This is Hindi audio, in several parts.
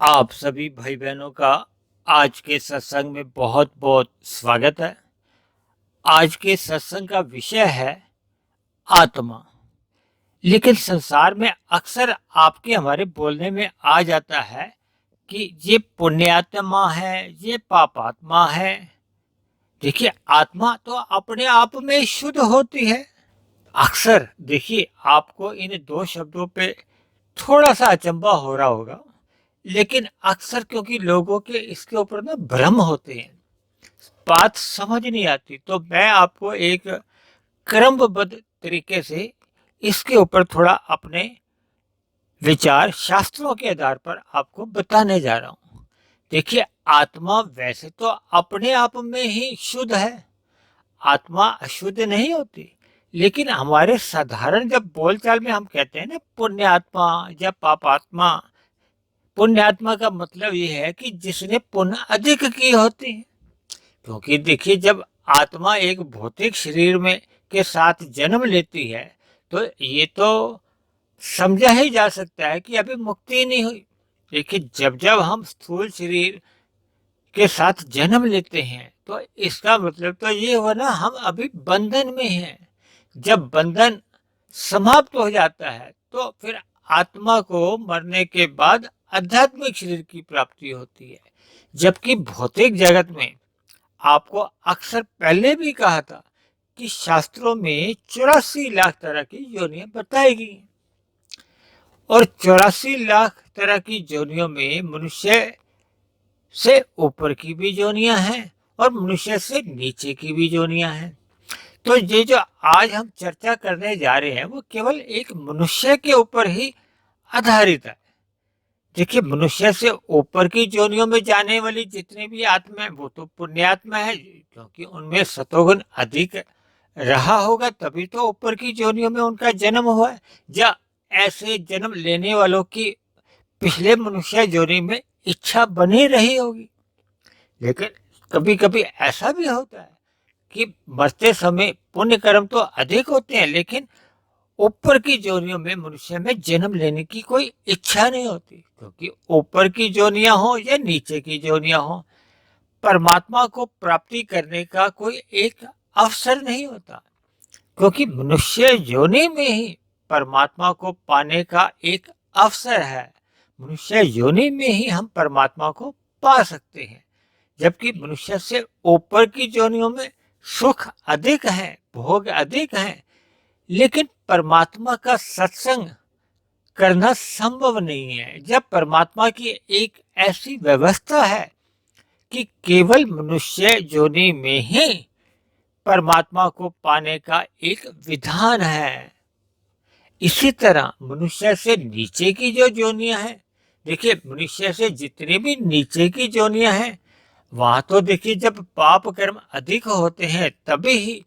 आप सभी भाई बहनों का आज के सत्संग में बहुत बहुत स्वागत है। आज के सत्संग का विषय है आत्मा। लेकिन संसार में अक्सर आपके हमारे बोलने में आ जाता है कि ये पुण्यात्मा है, ये पापात्मा है। देखिए, आत्मा तो अपने आप में शुद्ध होती है। अक्सर देखिए, आपको इन दो शब्दों पे थोड़ा सा अचंभा हो रहा होगा, लेकिन अक्सर क्योंकि लोगों के इसके ऊपर ना भ्रम होते हैं, बात समझ नहीं आती, तो मैं आपको एक क्रमबद्ध तरीके से इसके ऊपर थोड़ा अपने विचार शास्त्रों के आधार पर आपको बताने जा रहा हूं। देखिए, आत्मा वैसे तो अपने आप में ही शुद्ध है, आत्मा अशुद्ध नहीं होती। लेकिन हमारे साधारण जब बोलचाल में हम कहते हैं ना पुण्यात्मा या पापात्मा, पुण्यात्मा का मतलब ये है कि जिसने पुण्य अधिक की होती है। क्योंकि देखिए, जब आत्मा एक भौतिक शरीर में के साथ जन्म लेती है तो ये तो समझा ही जा सकता है कि अभी मुक्ति नहीं हुई। देखिए, जब जब हम स्थूल शरीर के साथ जन्म लेते हैं तो इसका मतलब तो ये हुआ ना, हम अभी बंधन में हैं। जब बंधन समाप्त हो जाता है तो फिर आत्मा को मरने के बाद आध्यात्मिक शरीर की प्राप्ति होती है। जबकि भौतिक जगत में आपको अक्सर पहले भी कहा था कि शास्त्रों में 84 लाख तरह की योनियां बताई गई और 84 लाख तरह की योनियों में मनुष्य से ऊपर की भी योनियां हैं और मनुष्य से नीचे की भी योनियां हैं। तो ये जो आज हम चर्चा करने जा रहे हैं वो केवल एक मनुष्य के ऊपर ही आधारित है। देखिए, मनुष्य से ऊपर की योनियों में जाने वाली जितनी भी आत्मा है वो तो पुण्यात्मा है, क्योंकि उनमें सतोगुण अधिक रहा होगा तभी तो ऊपर की योनियों में उनका जन्म हुआ है। या ऐसे जन्म लेने वालों की पिछले मनुष्य योनि में इच्छा बनी रही होगी। लेकिन कभी कभी ऐसा भी होता है कि मरते समय पुण्य कर्म तो अधिक होते हैं, लेकिन ऊपर की योनियों में मनुष्य में जन्म लेने की कोई इच्छा नहीं होती। क्योंकि ऊपर की योनियां हो या नीचे की योनियां हो, परमात्मा को प्राप्ति करने का कोई एक अवसर नहीं होता। क्योंकि मनुष्य योनि में ही परमात्मा को पाने का एक अवसर है। मनुष्य योनि में ही हम परमात्मा को पा सकते हैं। जबकि मनुष्य से ऊपर की योनियों में सुख अधिक है, भोग अधिक है, लेकिन परमात्मा का सत्संग करना संभव नहीं है। जब परमात्मा की एक ऐसी व्यवस्था है कि केवल मनुष्य योनि में ही परमात्मा को पाने का एक विधान है। इसी तरह मनुष्य से नीचे की जो योनियां हैं, देखिए मनुष्य से जितनी भी नीचे की योनियां हैं वहां तो देखिए जब पाप कर्म अधिक होते हैं तभी ही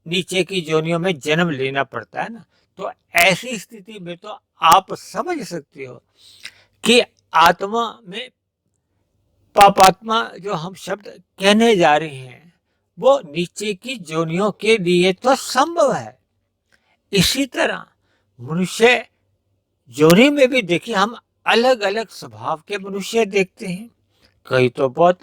नीचे की योनियों में जन्म लेना पड़ता है ना। तो ऐसी स्थिति में तो आप समझ सकते हो कि आत्मा में पापात्मा जो हम शब्द कहने जा रहे हैं वो नीचे की योनियों के लिए तो संभव है। इसी तरह मनुष्य योनि में भी देखिए हम अलग अलग स्वभाव के मनुष्य देखते हैं। कई तो बहुत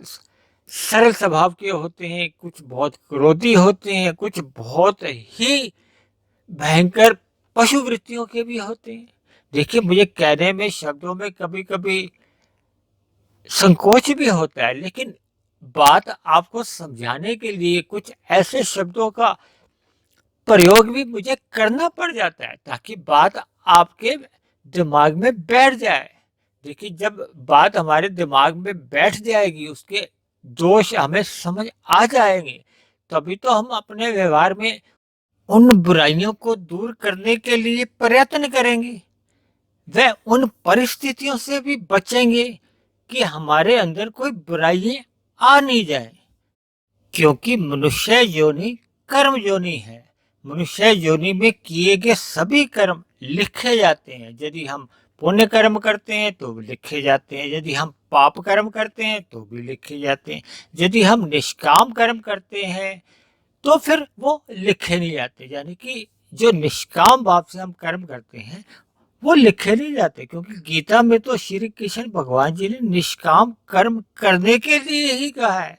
सरल स्वभाव के होते हैं, कुछ बहुत क्रोधी होते हैं, कुछ बहुत ही भयंकर पशु वृत्तियों के भी होते हैं। देखिए, मुझे कहने में शब्दों में कभी कभी संकोच भी होता है, लेकिन बात आपको समझाने के लिए कुछ ऐसे शब्दों का प्रयोग भी मुझे करना पड़ जाता है ताकि बात आपके दिमाग में बैठ जाए। देखिए, जब बात हमारे दिमाग में बैठ जाएगी, उसके दोष हमें समझ आ जाएंगे, तभी तो हम अपने व्यवहार में उन बुराइयों को दूर करने के लिए प्रयत्न करेंगे। वे उन परिस्थितियों से भी बचेंगे कि हमारे अंदर कोई बुराइयां आ नहीं जाए। क्योंकि मनुष्य योनि कर्म योनि है। मनुष्य योनि में किए गए सभी कर्म लिखे जाते हैं। यदि हम पुण्य कर्म करते हैं तो भी लिखे जाते हैं, यदि हम पाप कर्म करते हैं तो भी लिखे जाते हैं, यदि हम निष्काम कर्म करते हैं तो फिर वो लिखे नहीं जाते। यानी कि जो निष्काम भाव से हम कर्म करते हैं वो लिखे नहीं जाते, क्योंकि गीता में तो श्री कृष्ण भगवान जी ने निष्काम कर्म करने के लिए ही कहा है।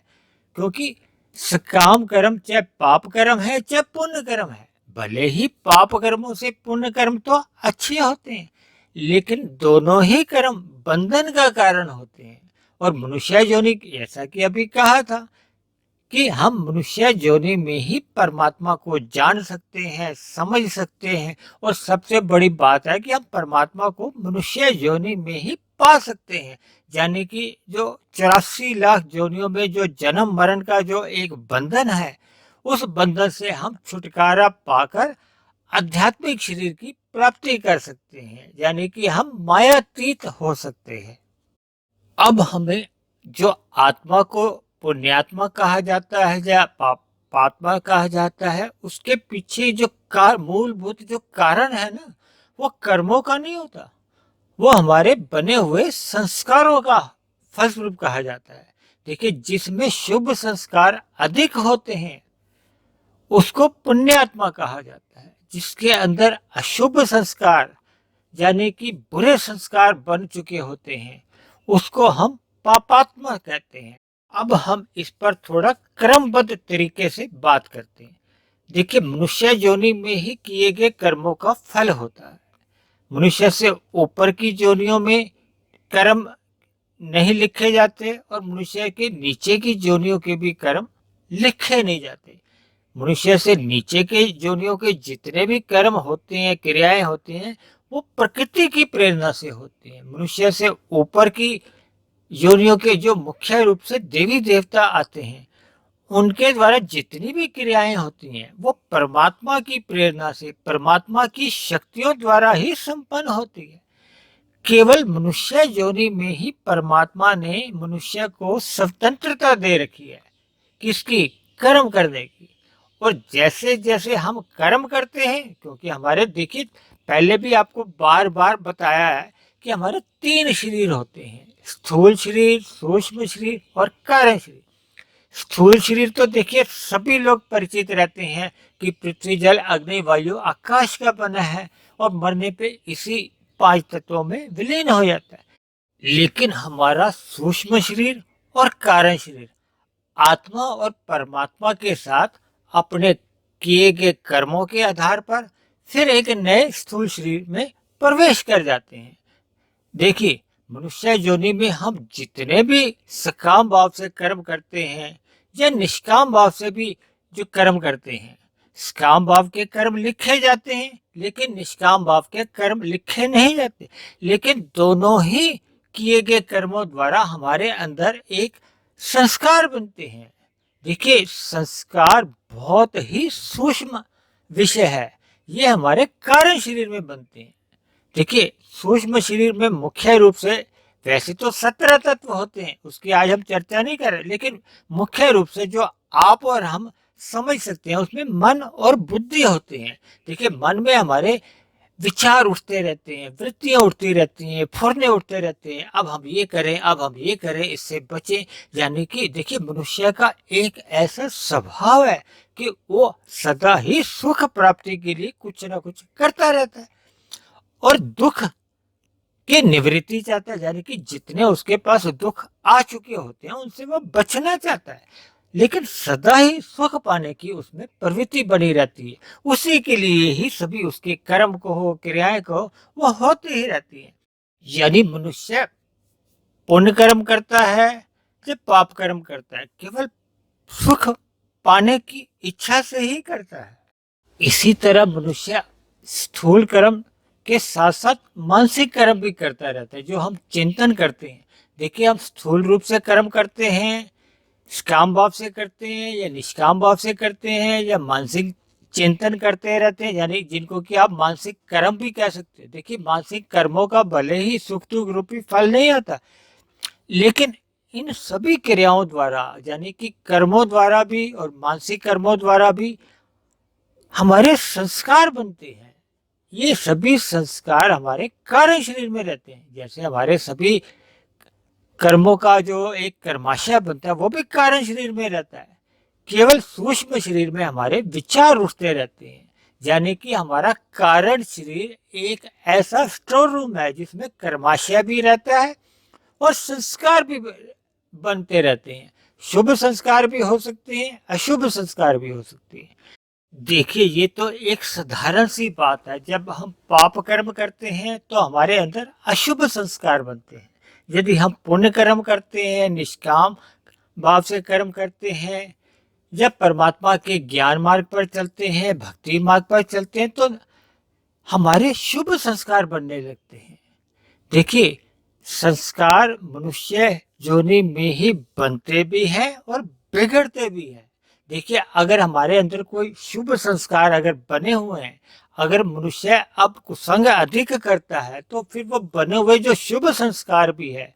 क्योंकि सकाम कर्म चाहे पाप कर्म है चाहे पुण्य कर्म है, भले ही पाप कर्मों से पुण्य कर्म तो अच्छे होते हैं, लेकिन दोनों ही कर्म बंधन का कारण होते हैं। और मनुष्य योनि, ऐसा कि अभी कहा था कि हम मनुष्य योनि में ही परमात्मा को जान सकते हैं, समझ सकते हैं, और सबसे बड़ी बात है कि हम परमात्मा को मनुष्य योनि में ही पा सकते हैं। यानी कि जो 84 लाख योनियों में जो जन्म मरण का जो एक बंधन है, उस बंधन से हम छुटकारा पाकर आध्यात्मिक शरीर की प्राप्ति कर सकते हैं, यानी कि हम मायातीत हो सकते हैं। अब हमें जो आत्मा को पुण्यात्मा कहा जाता है या पापात्मा कहा जाता है, उसके पीछे जो मूलभूत जो कारण है ना, वो कर्मों का नहीं होता, वो हमारे बने हुए संस्कारों का फलस्वरूप कहा जाता है। देखिए, जिसमें शुभ संस्कार अधिक होते हैं उसको पुण्यात्मा कहा जाता है। जिसके अंदर अशुभ संस्कार यानी कि बुरे संस्कार बन चुके होते हैं, उसको हम पापात्मा कहते हैं। अब हम इस पर थोड़ा क्रमबद्ध तरीके से बात करते हैं। देखिए, मनुष्य योनि में ही किए गए कर्मों का फल होता है। मनुष्य से ऊपर की योनियों में कर्म नहीं लिखे जाते, और मनुष्य के नीचे की योनियों के भी कर्म लिखे नहीं जाते। मनुष्य से नीचे के योनियों के जितने भी कर्म होते हैं, क्रियाएं होती हैं, वो प्रकृति की प्रेरणा से होती हैं। मनुष्य से ऊपर की योनियों के जो मुख्य रूप से देवी देवता आते हैं, उनके द्वारा जितनी भी क्रियाएं होती हैं वो परमात्मा की प्रेरणा से, परमात्मा की शक्तियों द्वारा ही संपन्न होती है। केवल मनुष्य योनि में ही परमात्मा ने मनुष्य को स्वतंत्रता दे रखी है। किसकी? कर्म करने की। और जैसे जैसे हम कर्म करते हैं, क्योंकि हमारे, देखिए, पहले भी आपको बार बार बताया है कि हमारे 3 शरीर होते हैं, स्थूल शरीर, सूक्ष्म शरीर और कारण शरीर। स्थूल शरीर तो देखिए सभी लोग परिचित रहते हैं कि पृथ्वी, जल, अग्नि, वायु, आकाश का बना है, और मरने पे इसी 5 तत्वों में विलीन हो जाता है। लेकिन हमारा सूक्ष्म शरीर और कारण शरीर आत्मा और परमात्मा के साथ अपने किए गए कर्मों के आधार पर फिर एक नए स्थूल शरीर में प्रवेश कर जाते हैं। देखिए, मनुष्य योनि में हम जितने भी सकाम भाव से कर्म करते हैं या निष्काम भाव से भी जो कर्म करते हैं, सकाम भाव के कर्म लिखे जाते हैं, लेकिन निष्काम भाव के कर्म लिखे नहीं जाते। लेकिन दोनों ही किए गए कर्मों द्वारा हमारे अंदर एक संस्कार बनते हैं। देखिए, संस्कार बहुत ही सूक्ष्म विषय है, ये हमारे कारण शरीर में बनते हैं। देखिए, सूक्ष्म शरीर में मुख्य रूप से वैसे तो 17 तत्व होते हैं, उसकी आज हम चर्चा नहीं कर रहे, लेकिन मुख्य रूप से जो आप और हम समझ सकते हैं, उसमें मन और बुद्धि होते हैं। देखिए, मन में हमारे विचार उठते रहते हैं, वृत्तियां उठती रहती हैं, फुरने उठते रहते हैं, अब हम ये करें, अब हम ये करें, इससे बचें। यानी कि देखिए, मनुष्य का एक ऐसा स्वभाव है कि वो सदा ही सुख प्राप्ति के लिए कुछ ना कुछ करता रहता है, और दुख की निवृत्ति चाहता है। यानी कि जितने उसके पास दुख आ चुके होते हैं उनसे वो बचना चाहता है, लेकिन सदा ही सुख पाने की उसमें प्रवृत्ति बनी रहती है। उसी के लिए ही सभी उसके कर्म को हो, क्रियाएं को, वो होती ही रहती है। यानी मनुष्य पुण्य कर्म करता है या पाप कर्म करता है, केवल सुख पाने की इच्छा से ही करता है। इसी तरह मनुष्य स्थूल कर्म के साथ साथ मानसिक कर्म भी करता रहता है, जो हम चिंतन करते हैं। देखिए, हम स्थूल रूप से कर्म करते हैं, काम भाव से करते हैं या निष्काम भाव से करते हैं, या मानसिक चिंतन करते रहते हैं, यानी जिनको कि आप मानसिक कर्म भी कह सकते हैं। देखिए, मानसिक कर्मों का भले ही सुख दुख रूपी फल नहीं आता, लेकिन इन सभी क्रियाओं द्वारा, यानी कि कर्मों द्वारा भी और मानसिक कर्मों द्वारा भी हमारे संस्कार बनते हैं। ये सभी संस्कार हमारे कारण शरीर में रहते हैं। जैसे हमारे सभी कर्मों का जो एक कर्माशय बनता है, वो भी कारण शरीर में रहता है। केवल सूक्ष्म शरीर में हमारे विचार उठते रहते हैं, यानी कि हमारा कारण शरीर एक ऐसा स्टोर रूम है जिसमें कर्माशय भी रहता है और संस्कार भी बनते रहते हैं। शुभ संस्कार भी हो सकते हैं, अशुभ संस्कार भी हो सकते हैं। देखिए, ये तो एक साधारण सी बात है। जब हम पाप कर्म करते हैं तो हमारे अंदर अशुभ संस्कार बनते हैं। यदि हम पुण्य कर्म करते हैं, निष्काम भाव से कर्म करते हैं, जब परमात्मा के ज्ञान मार्ग पर चलते हैं, भक्ति मार्ग पर चलते हैं, तो हमारे शुभ संस्कार बनने लगते हैं। देखिए, संस्कार मनुष्य योनि में ही बनते भी हैं और बिगड़ते भी हैं। देखिए, अगर हमारे अंदर कोई शुभ संस्कार अगर बने हुए हैं, अगर मनुष्य अब कुसंग अधिक करता है, तो फिर वो बने हुए जो शुभ संस्कार भी है,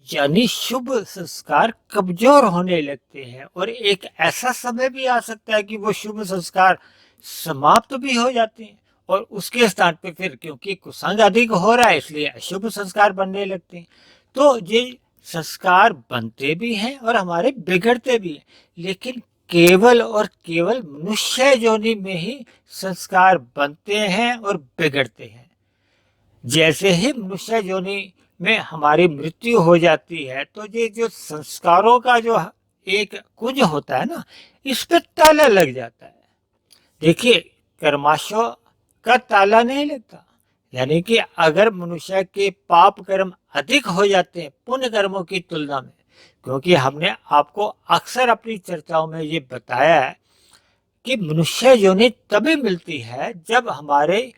यानी शुभ संस्कार कमजोर होने लगते हैं और एक ऐसा समय भी आ सकता है कि वो शुभ संस्कार समाप्त भी हो जाते हैं और उसके स्थान पे फिर क्योंकि कुसंग अधिक हो रहा है इसलिए अशुभ संस्कार बनने लगते हैं। तो ये संस्कार बनते भी हैं और हमारे बिगड़ते भी हैं, लेकिन केवल और केवल मनुष्य योनि में ही संस्कार बनते हैं और बिगड़ते हैं। जैसे ही मनुष्य योनि में हमारी मृत्यु हो जाती है तो ये जो संस्कारों का जो एक कुंज होता है ना, इस पे ताला लग जाता है। देखिए, कर्माशय का ताला नहीं लगता। यानी कि अगर मनुष्य के पाप कर्म अधिक हो जाते हैं पुण्य कर्मों की तुलना में, क्योंकि हमने आपको अक्सर अपनी चर्चाओं में ये बताया है कि मनुष्य योनि तभी मिलती है जब हमारे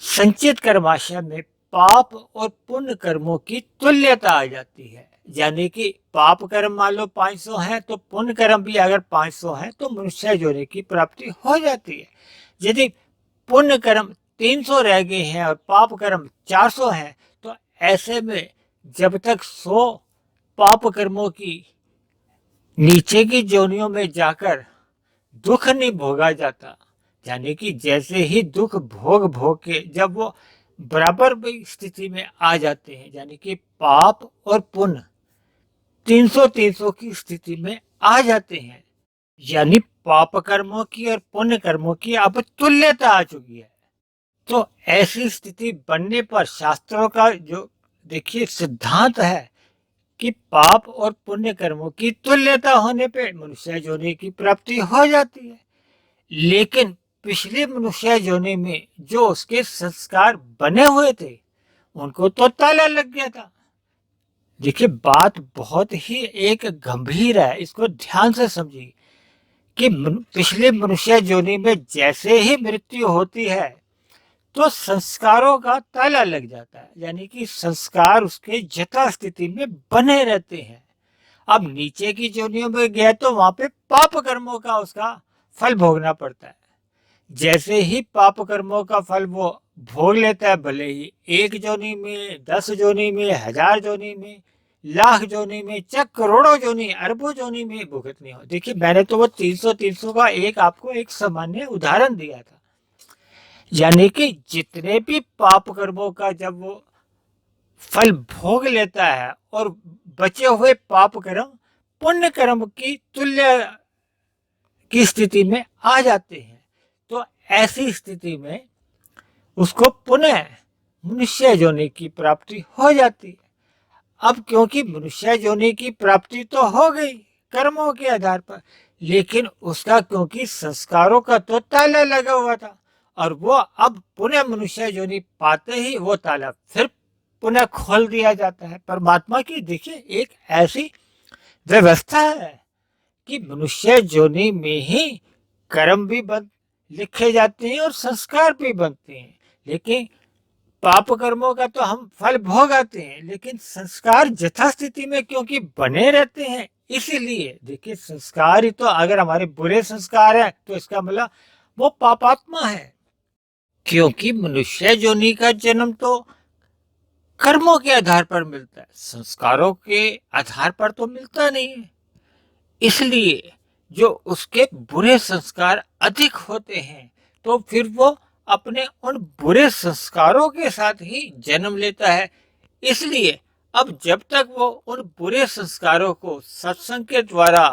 संचित कर्माशय में पाप और पुण्य कर्मों की तुल्यता आ जाती है। यानी कि पाप कर्म मान लो 500 है तो पुण्य कर्म भी अगर 500 है तो मनुष्य योनि की प्राप्ति हो जाती है। यदि पुण्य कर्म 300 रह गए हैं और पाप कर्म 400 है तो ऐसे में जब तक 100 पाप कर्मों की नीचे की योनियों में जाकर दुख नहीं भोगा जाता, यानी कि जैसे ही दुख भोग भोग के जब वो बराबर स्थिति में आ जाते हैं, यानी कि पाप और पुण्य 300-300 की स्थिति में आ जाते हैं, यानी पाप कर्मों की और पुण्य कर्मों की अब तुल्यता आ चुकी है। तो ऐसी स्थिति बनने पर शास्त्रों का जो देखिए सिद्धांत है कि पाप और पुण्य कर्मों की तुल्यता होने पे मनुष्य योनि की प्राप्ति हो जाती है। लेकिन पिछले मनुष्य योनि में जो उसके संस्कार बने हुए थे उनको तो ताला लग गया था। देखिए, बात बहुत ही एक गंभीर है, इसको ध्यान से समझिए कि पिछले मनुष्य योनि में जैसे ही मृत्यु होती है तो संस्कारों का ताला लग जाता है, यानी कि संस्कार उसके यथा स्थिति में बने रहते हैं। अब नीचे की योनियों में गया तो वहां पे पाप कर्मों का उसका फल भोगना पड़ता है। जैसे ही पाप कर्मों का फल वो भोग लेता है, भले ही 1 योनि में, 10 योनि में, 1000 योनि में, लाख योनि में, चाहे करोड़ों योनि, अरबों योनि में भुगतनी हो। देखिए, मैंने तो वो 300 का एक आपको एक सामान्य उदाहरण दिया था। यानी कि जितने भी पाप कर्मों का जब वो फल भोग लेता है और बचे हुए पाप कर्म पुण्य कर्म की तुल्य की स्थिति में आ जाते हैं, तो ऐसी स्थिति में उसको पुनः मनुष्य योनि की प्राप्ति हो जाती है। अब क्योंकि मनुष्य योनि की प्राप्ति तो हो गई कर्मों के आधार पर, लेकिन उसका क्योंकि संस्कारों का तो ताला लगा हुआ था और वो अब पुनः मनुष्य योनि पाते ही वो ताला फिर पुनः खोल दिया जाता है। परमात्मा की देखिए एक ऐसी व्यवस्था है कि मनुष्य योनि में ही कर्म भी बन लिखे जाते हैं और संस्कार भी बनते हैं। लेकिन पाप कर्मों का तो हम फल भोगाते हैं, लेकिन संस्कार यथास्थिति में क्योंकि बने रहते हैं, इसीलिए देखिए संस्कार ही तो अगर हमारे बुरे संस्कार है तो इसका मतलब वो पापात्मा है, क्योंकि मनुष्य योनि का जन्म तो कर्मों के आधार पर मिलता है, संस्कारों के आधार पर तो मिलता नहीं है। इसलिए जो उसके बुरे संस्कार अधिक होते हैं तो फिर वो अपने उन बुरे संस्कारों के साथ ही जन्म लेता है। इसलिए अब जब तक वो उन बुरे संस्कारों को सत्संग के द्वारा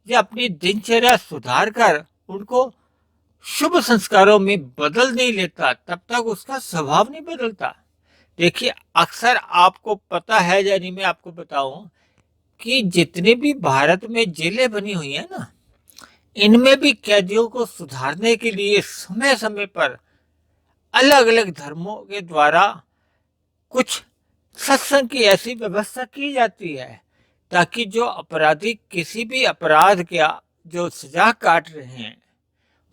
या अपनी दिनचर्या सुधार कर उनको शुभ संस्कारों में बदल नहीं लेता तब तक उसका स्वभाव नहीं बदलता। देखिए, अक्सर आपको पता है या नहीं, मैं आपको बताऊं कि जितने भी भारत में जेलें बनी हुई है ना, इनमें भी कैदियों को सुधारने के लिए समय समय पर अलग अलग धर्मों के द्वारा कुछ सत्संग की ऐसी व्यवस्था की जाती है, ताकि जो अपराधी किसी भी अपराध का जो सजा काट रहे हैं,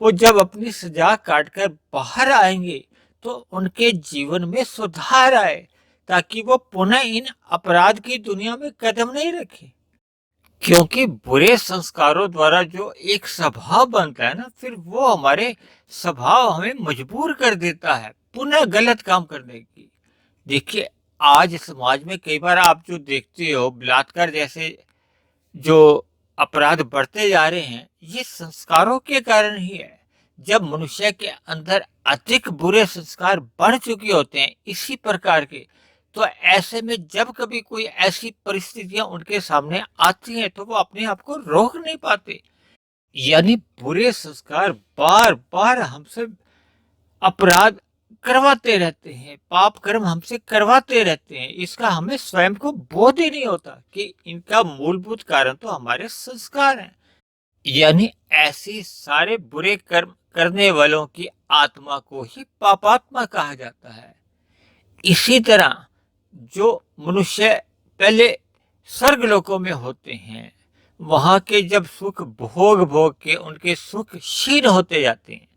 वो जब अपनी सजा काटकर बाहर आएंगे तो उनके जीवन में सुधार आए, ताकि वो पुनः इन अपराध की दुनिया में कदम नहीं रखे। क्योंकि बुरे संस्कारों द्वारा जो एक स्वभाव बनता है ना, फिर वो हमारे स्वभाव हमें मजबूर कर देता है पुनः गलत काम करने की। देखिए, आज समाज में कई बार आप जो देखते हो, बलात्कार जैसे जो अपराध बढ़ते जा रहे हैं, ये संस्कारों के कारण ही है। जब मनुष्य के अंदर अधिक बुरे संस्कार बढ़ चुके होते हैं इसी प्रकार के, तो ऐसे में जब कभी कोई ऐसी परिस्थितियां उनके सामने आती हैं तो वो अपने आप को रोक नहीं पाते। यानी बुरे संस्कार बार बार हमसे अपराध करवाते रहते हैं, पाप कर्म हमसे करवाते रहते हैं। इसका हमें स्वयं को बोध ही नहीं होता कि इनका मूलभूत कारण तो हमारे संस्कार हैं। यानी ऐसे सारे बुरे कर्म करने वालों की आत्मा को ही पापात्मा कहा जाता है। इसी तरह जो मनुष्य पहले स्वर्ग लोकों में होते हैं, वहां के जब सुख भोग भोग के उनके सुख क्षीण होते जाते हैं,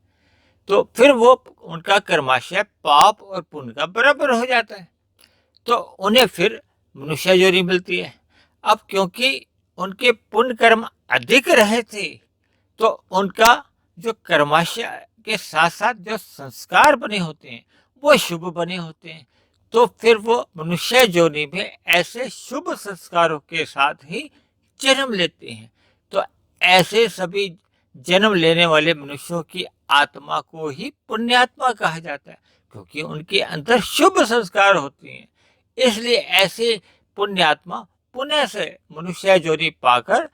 तो फिर वो उनका कर्माशय पाप और पुण्य का बराबर हो जाता है, तो उन्हें फिर मनुष्य योनि मिलती है। अब क्योंकि उनके पुण्य कर्म अधिक रहे थे, तो उनका जो कर्माशय के साथ साथ जो संस्कार बने होते हैं वो शुभ बने होते हैं, तो फिर वो मनुष्य योनि में ऐसे शुभ संस्कारों के साथ ही जन्म लेते हैं। तो ऐसे सभी जन्म लेने वाले मनुष्यों की आत्मा को ही पुण्यात्मा कहा जाता है, क्योंकि उनके अंदर शुभ संस्कार होते हैं। इसलिए ऐसे पुण्यात्मा पुण्य से मनुष्य योनि पाकर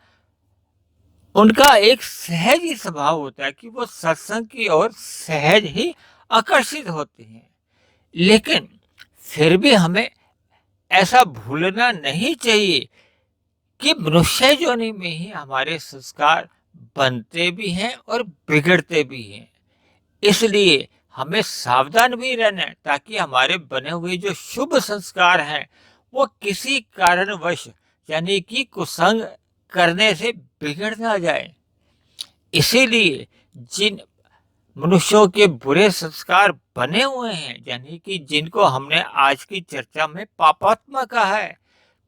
उनका एक सहज ही स्वभाव होता है कि वो सत्संग की ओर सहज ही आकर्षित होते हैं। लेकिन फिर भी हमें ऐसा भूलना नहीं चाहिए कि मनुष्य योनि में ही हमारे संस्कार बनते भी हैं और बिगड़ते भी हैं। इसलिए हमें सावधान भी रहना है, ताकि हमारे बने हुए जो शुभ संस्कार हैं वो किसी कारणवश यानी कि कुसंग करने से बिगड़ ना जाए। इसीलिए जिन मनुष्यों के बुरे संस्कार बने हुए हैं, यानी कि जिनको हमने आज की चर्चा में पापात्मा कहा है,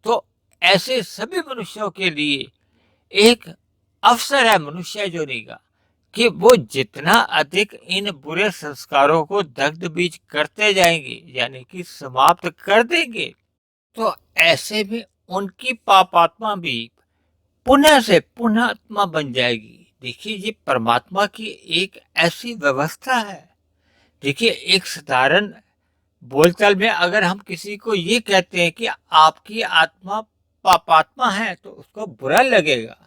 तो ऐसे सभी मनुष्यों के लिए एक अवसर है मनुष्य योनि का कि वो जितना अधिक इन बुरे संस्कारों को दग्ध बीज करते जाएंगे, यानी कि समाप्त कर देंगे, तो ऐसे में उनकी पापात्मा भी पुनः से पुण्यात्मा बन जाएगी। देखिए, ये परमात्मा की एक ऐसी व्यवस्था है। देखिए, एक साधारण बोलचाल में अगर हम किसी को ये कहते हैं कि आपकी आत्मा पापात्मा है, तो उसको बुरा लगेगा,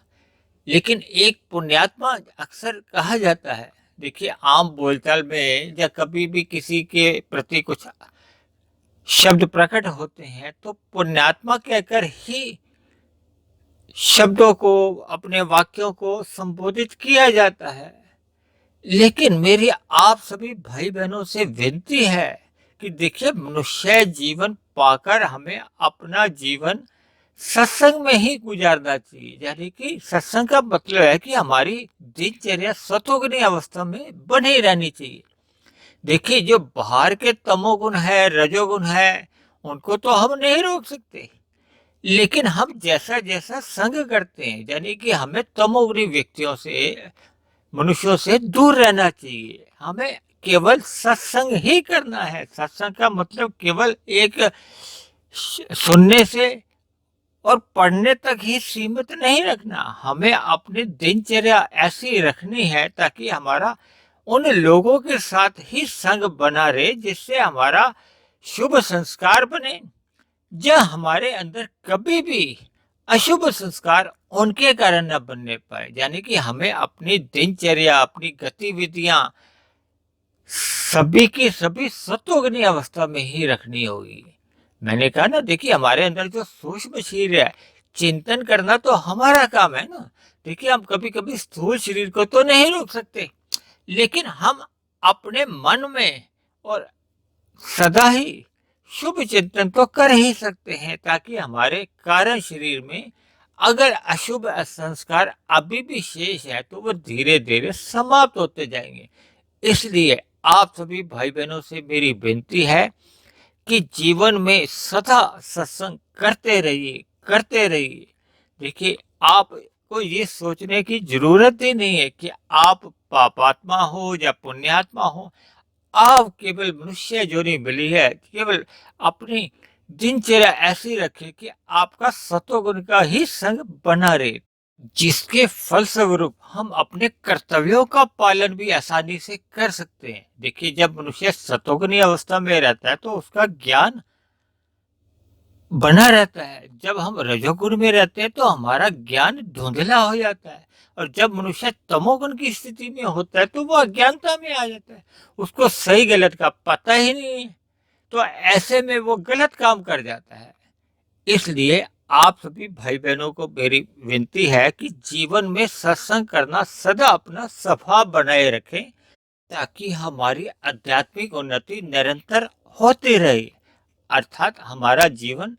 लेकिन एक पुण्यात्मा अक्सर कहा जाता है। देखिए, आम बोलचाल में या कभी भी किसी के प्रति कुछ शब्द प्रकट होते हैं तो पुण्यात्मा कहकर ही शब्दों को, अपने वाक्यों को संबोधित किया जाता है। लेकिन मेरी आप सभी भाई बहनों से विनती है कि देखिए, मनुष्य जीवन पाकर हमें अपना जीवन सत्संग में ही गुजारना चाहिए। यानी कि सत्संग का मतलब है कि हमारी दिनचर्या सतोगुनी अवस्था में बनी रहनी चाहिए। देखिए, जो बाहर के तमोगुण है, रजोगुण है, उनको तो हम नहीं रोक सकते, लेकिन हम जैसा जैसा संग करते हैं, यानी कि हमें तमोगुणी व्यक्तियों से, मनुष्यों से दूर रहना चाहिए। हमें केवल सत्संग ही करना है। सत्संग का मतलब केवल एक सुनने से और पढ़ने तक ही सीमित नहीं रखना। हमें अपनी दिनचर्या ऐसी रखनी है ताकि हमारा उन लोगों के साथ ही संग बना रहे जिससे हमारा शुभ संस्कार बने, जब हमारे अंदर कभी भी अशुभ संस्कार उनके कारण न बनने पाए, यानी कि हमें अपनी दिनचर्या, अपनी गतिविधियां सभी की सभी सत्वगुणी अवस्था में ही रखनी होगी। मैंने कहा ना, देखिए हमारे अंदर जो सूक्ष्म शरीर है, चिंतन करना तो हमारा काम है ना। देखिए हम कभी कभी स्थूल शरीर को तो नहीं रोक सकते, लेकिन हम अपने मन में और सदा ही शुभ चिंतन तो कर ही सकते हैं, ताकि हमारे कारण शरीर में अगर अशुभ संस्कार अभी भी शेष है तो वो धीरे धीरे समाप्त होते जाएंगे। इसलिए आप सभी भाई बहनों से मेरी विनती है कि जीवन में सदा सत्संग करते रहिए। देखिए आपको ये सोचने की जरूरत ही नहीं है कि आप पापात्मा हो या पुण्यात्मा हो। आप केवल मनुष्य जोनी मिली है, केवल अपनी दिनचर्या ऐसी रखें कि आपका सतोगुण का ही संग बना रहे, जिसके फलस्वरूप हम अपने कर्तव्यों का पालन भी आसानी से कर सकते हैं। देखिए जब मनुष्य सतोगुणी अवस्था में रहता है तो उसका ज्ञान बना रहता है। जब हम रजोगुण में रहते हैं तो हमारा ज्ञान धुंधला हो जाता है, और जब मनुष्य तमोगुण की स्थिति में होता है तो वो अज्ञानता में आ जाता है, उसको सही गलत का पता ही नहीं है, तो ऐसे में वो गलत काम कर जाता है। इसलिए आप सभी भाई बहनों को मेरी विनती है कि जीवन में सत्संग करना सदा अपना स्वभाव बनाए रखें, ताकि हमारी आध्यात्मिक उन्नति निरंतर होती रहे, अर्थात हमारा जीवन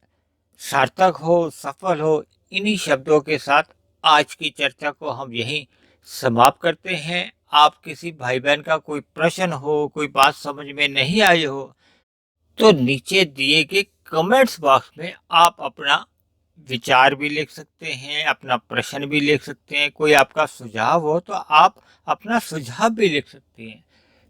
सार्थक हो, सफल हो। इन्हीं शब्दों के साथ आज की चर्चा को हम यहीं समाप्त करते हैं। आप किसी भाई बहन का कोई प्रश्न हो, कोई बात समझ में नहीं आई हो, तो नीचे दिए गए कमेंट्स बॉक्स में आप अपना विचार भी लिख सकते हैं, अपना प्रश्न भी लिख सकते हैं। कोई आपका सुझाव हो तो आप अपना सुझाव भी लिख सकते हैं।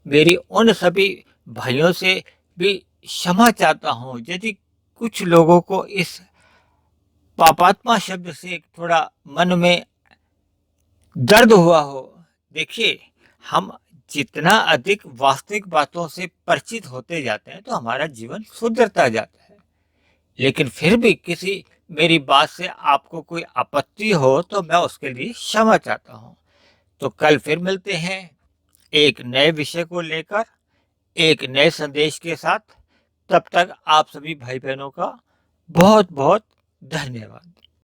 मेरी उन सभी भाइयों से भी क्षमा चाहता हूँ यदि कुछ लोगों को इस पापात्मा शब्द से थोड़ा मन में दर्द हुआ हो। देखिए हम जितना अधिक वास्तविक बातों से परिचित होते जाते हैं तो हमारा जीवन सुधरता जाता है, लेकिन फिर भी किसी मेरी बात से आपको कोई आपत्ति हो तो मैं उसके लिए क्षमा चाहता हूँ। तो कल फिर मिलते हैं एक नए विषय को लेकर, एक नए संदेश के साथ। तब तक आप सभी भाई बहनों का बहुत बहुत धन्यवाद।